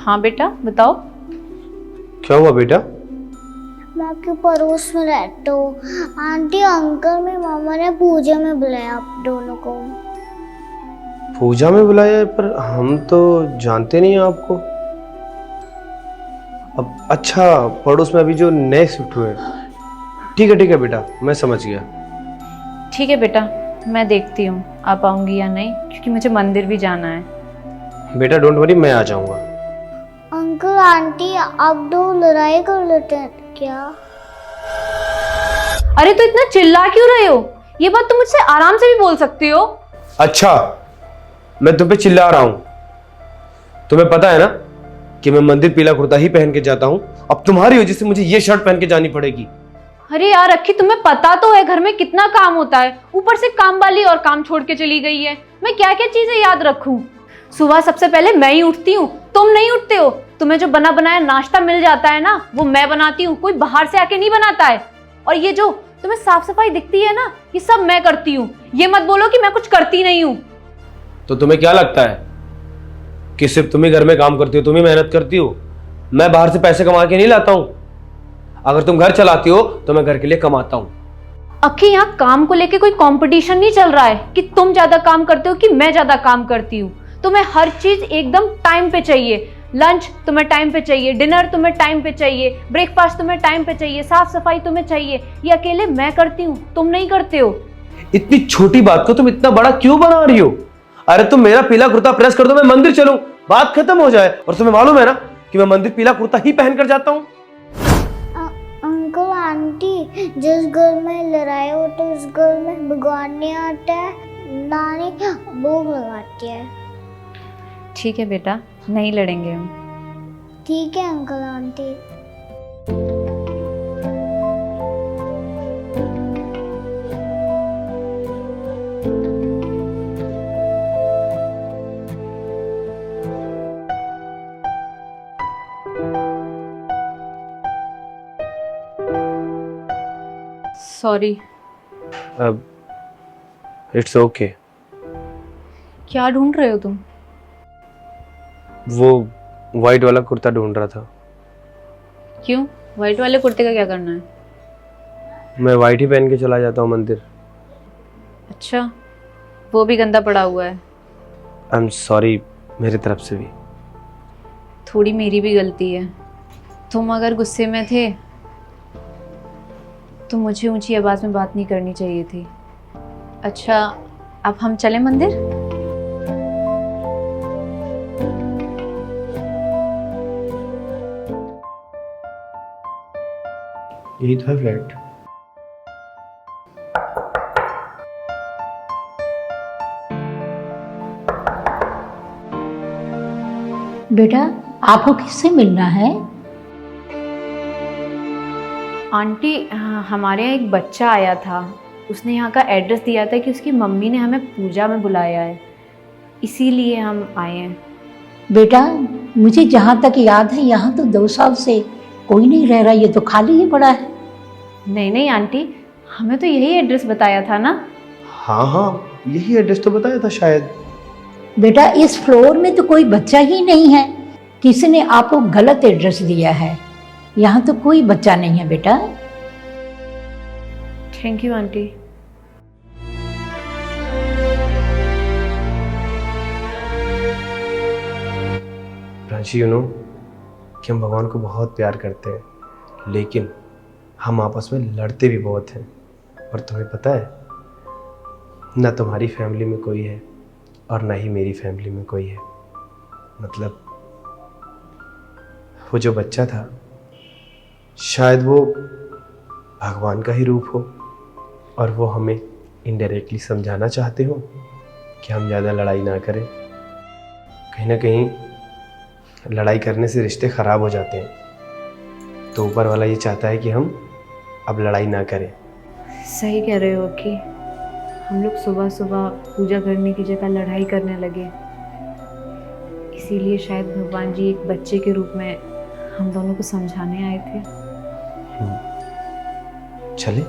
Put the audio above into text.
हाँ बेटा बताओ। क्या हुआ बेटा? मैं आपके पड़ोस में रहता हूँ। आंटी अंकल में मामा ने पूजा में बुलाया आप दोनों को। पूजा में बुलाया है? पर हम तो जानते नहीं हैं आपको। अब अच्छा, पड़ोस में अभी जो नए शिफ्ट हुए हैं। ठीक है बेटा, मैं समझ गया। ठीक है बेटा, मैं देखती हूँ आ पाऊंगी या नहीं, क्योंकि मुझे मंदिर भी जाना है। बेटा डोंट वरी, मैं आ जाऊंगा। अंकल आंटी आप दो लड़ाई कर लेते हैं क्या? अरे तो इतना चिल्ला क्यों रहे हो? ये बात तुम मुझसे आराम से भी बोल सकते हो। अच्छा, मैं तुम पे चिल्ला रहा हूं? तुम्हें पता है ना कि मैं मंदिर पीला कुर्ता ही पहन के जाता हूं। अब तुम्हारी वजह से मुझे ये शर्ट पहन के जानी पड़ेगी। अरे यार अक्की, तुम्हें पता तो है घर में कितना काम होता है, ऊपर से काम वाली और काम छोड़ के चली गई है। मैं क्या क्या चीजें याद रखूं? सुबह सबसे पहले मैं ही उठती हूँ, तुम नहीं उठते हो। तुम्हें जो बना बनाया नाश्ता मिल जाता है ना, वो मैं बनाती हूँ, कोई बाहर से आके नहीं बनाता है। और ये जो तुम्हें साफ सफाई दिखती है ना, ये सब मैं करती हूँ। ये मत बोलो कि मैं कुछ करती नहीं हूँ। तो तुम्हें क्या लगता है कि सिर्फ तुम ही घर में काम करती हो, तुम ही मेहनत करती हो? मैं बाहर से पैसे कमा के नहीं लाता हूं। अगर तुम घर चलाती हो तो मैं घर के लिए कमाता हूं। अक्की, यहाँ काम को लेके कोई कंपटीशन नहीं चल रहा है कि तुम ज्यादा काम करते हो कि मैं ज्यादा काम करती हूँ। तुम्हें हर चीज एकदम टाइम पे चाहिए। लंच तुम्हें टाइम पे चाहिए, डिनर तुम्हें टाइम पे चाहिए, ब्रेकफास्ट तुम्हें टाइम पे चाहिए, साफ सफाई तुम्हें चाहिए। ये अकेले मैं करती हूँ, तुम नहीं करते हो। इतनी छोटी बात को तुम इतना बड़ा क्यों बना रही हो? अरे तुम मेरा पीला कुर्ता प्रेस कर दो, मैं मंदिर चलूं, बात खत्म हो जाए। और तुम्हें मालूम है ना कि मैं मंदिर पीला कुर्ता ही पहन कर जाता हूं। अंकल आंटी, जिस घर में लड़ाई होती है उस घर में भगवान नहीं आता है, नानी भोग लगाती है। ठीक है बेटा, नहीं लड़ेंगे हम। ठीक है अंकल आंटी। सॉरी। अब इट्स ओके। क्या ढूंढ रहे हो तुम? वो व्हाइट वाला कुर्ता ढूंढ रहा था। क्यों, व्हाइट वाले कुर्ते का क्या करना है? मैं व्हाइट ही पहन के चला जाता हूँ मंदिर। अच्छा, वो भी गंदा पड़ा हुआ है। आई एम सॉरी, मेरी तरफ से भी। थोड़ी मेरी भी गलती है। तुम अगर गुस्से में थे तो मुझे ऊंची आवाज में बात नहीं करनी चाहिए थी। अच्छा, अब हम चलें मंदिर? यही था फ्लैट। बेटा आपको किससे मिलना है? आंटी, हमारे यहाँ एक बच्चा आया था। उसने यहाँ का एड्रेस दिया था कि उसकी मम्मी ने हमें पूजा में बुलाया है, इसीलिए हम आए हैं। बेटा मुझे जहाँ तक याद है यहाँ तो 2 साल से कोई नहीं रह रहा, ये तो खाली ही पड़ा है। नहीं आंटी, हमें तो यही एड्रेस बताया था ना। हाँ, यही एड्रेस तो बताया था शायद। बेटा इस फ्लोर में तो कोई बच्चा ही नहीं है, किसी ने आपको गलत एड्रेस दिया है। यहाँ तो कोई बच्चा नहीं है बेटा। Thank you aunty. Pranshi, you know कि हम भगवान को बहुत प्यार करते हैं, लेकिन हम आपस में लड़ते भी बहुत हैं। और तुम्हें पता है ना, तुम्हारी फैमिली में कोई है और ना ही मेरी फैमिली में कोई है। मतलब वो जो बच्चा था शायद वो भगवान का ही रूप हो, और वो हमें इनडायरेक्टली समझाना चाहते हो कि हम ज़्यादा लड़ाई ना करें। कहीं ना कहीं लड़ाई करने से रिश्ते ख़राब हो जाते हैं, तो ऊपर वाला ये चाहता है कि हम अब लड़ाई ना करें। सही कह रहे हो कि हम लोग सुबह सुबह पूजा करने की जगह लड़ाई करने लगे। इसीलिए शायद भगवान जी एक बच्चे के रूप में हम दोनों को समझाने आए थे। चले।